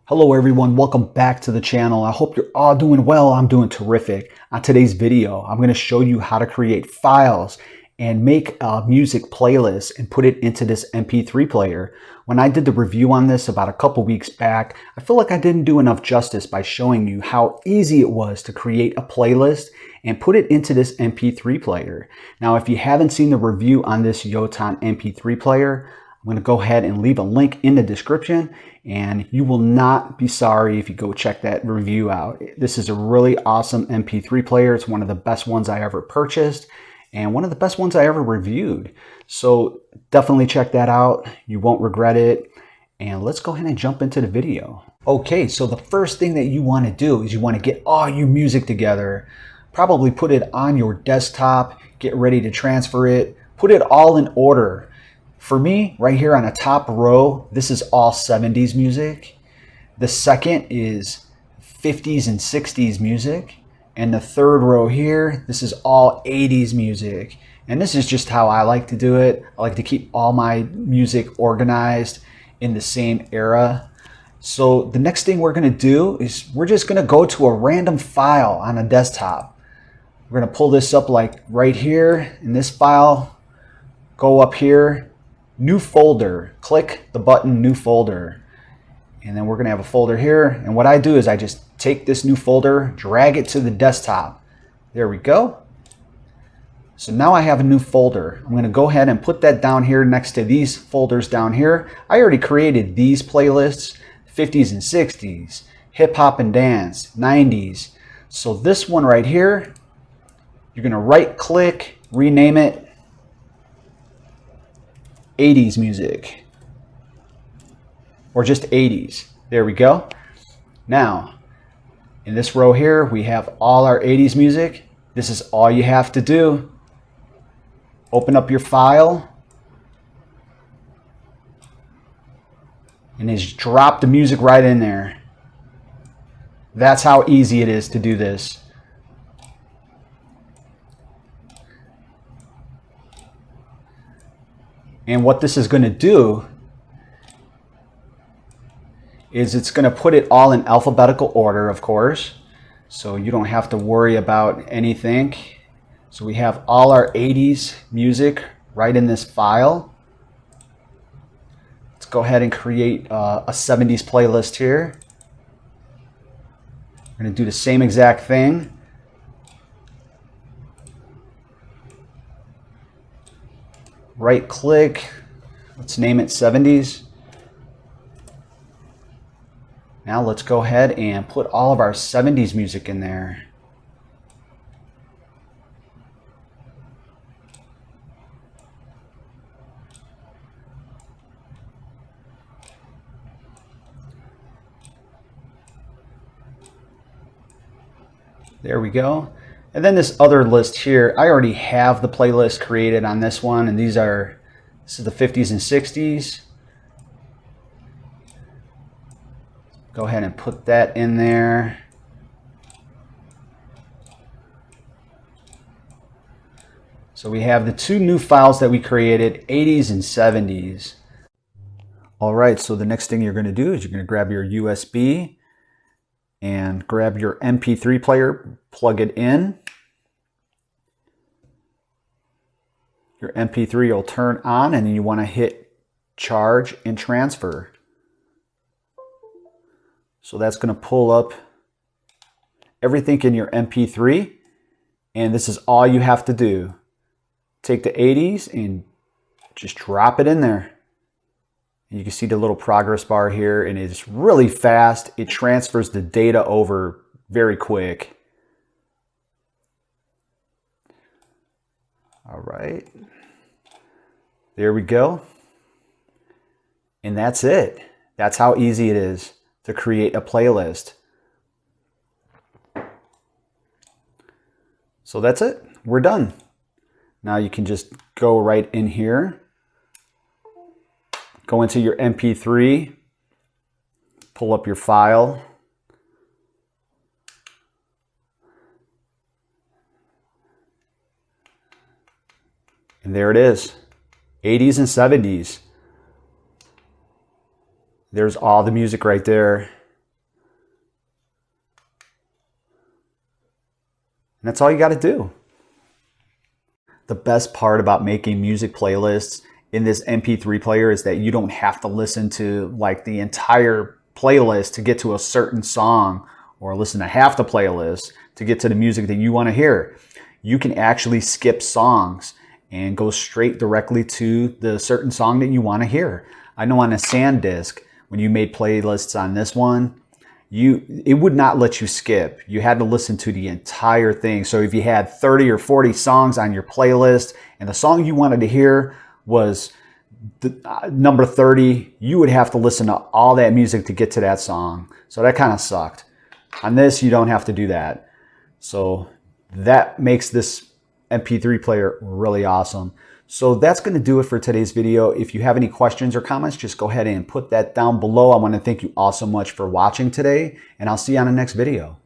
Hello everyone, welcome back to the channel. I hope you're all doing well. I'm doing terrific. On today's video, I'm going to show you how to create files and make a music playlist and put it into this MP3 player. When I did the review on this about a couple weeks back, I feel like I didn't do enough justice by showing you how easy it was to create a playlist and put it into this MP3 player. Now, if you haven't seen the review on this Yoton MP3 player, I'm going to go ahead and leave a link in the description, and you will not be sorry if you go check that review out. This is a really awesome MP3 player. It's one of the best ones I ever purchased and one of the best ones I ever reviewed. So definitely check that out. You won't regret it. And let's go ahead and jump into the video. Okay, so the first thing that you want to do is you want to get all your music together. Probably put it on your desktop, get ready to transfer it, put it all in order. For me, right here on the top row, this is all 70s music. The second is 50s and 60s music. And the third row here, this is all 80s music. And this is just how I like to do it. I like to keep all my music organized in the same era. So the next thing we're going to do is we're just going to go to a random file on a desktop. We're going to pull this up like right here in this file, go up here, new folder, click the button new folder, and then we're going to have a folder here. And what I do is I just take this new folder, drag it to the desktop. There we go. So now I have a new folder. I'm going to go ahead and put that down here next to these folders down here. I already created these playlists: 50s and 60s, hip hop and dance, 90s. So this one right here, you're going to right click, rename it 80s music, or just 80s. There we go. Now, in this row here, we have all our 80s music. This is all you have to do. Open up your file and just drop the music right in there. That's how easy it is to do this. And what this is going to do is it's going to put it all in alphabetical order, of course. So you don't have to worry about anything. So we have all our 80s music right in this file. Let's go ahead and create a 70s playlist here. We're going to do the same exact thing. Right click, let's name it 70s. Now let's go ahead and put all of our 70s music in there. There we go. And then this other list here, I already have the playlist created on this one, and this is the 50s and 60s. Go ahead and put that in there. So we have the two new files that we created, 80s and 70s. All right, so the next thing you're going to do is you're going to grab your USB and grab your MP3 player, plug it in. Your MP3 will turn on, and then you want to hit charge and transfer. So that's going to pull up everything in your MP3, and this is all you have to do. Take the 80s and just drop it in there. And you can see the little progress bar here, and it's really fast. It transfers the data over very quick. All right. There we go. And that's it. That's how easy it is to create a playlist. So that's it. We're done. Now you can just go right in here. Go into your MP3. Pull up your file. And there it is. 80s and 70s. There's all the music right there. And that's all you got to do. The best part about making music playlists in this MP3 player is that you don't have to listen to like the entire playlist to get to a certain song, or listen to half the playlist to get to the music that you want to hear. You can actually skip songs and go straight directly to the certain song that you want to hear. I know on a SanDisk, when you made playlists on this one, it would not let you skip. You had to listen to the entire thing. So if you had 30 or 40 songs on your playlist and the song you wanted to hear was number 30, you would have to listen to all that music to get to that song. So that kind of sucked. On this, you don't have to do that. So that makes this MP3 player really awesome. So that's going to do it for today's video. If you have any questions or comments, just go ahead and put that down below. I want to thank you all so much for watching today, and I'll see you on the next video.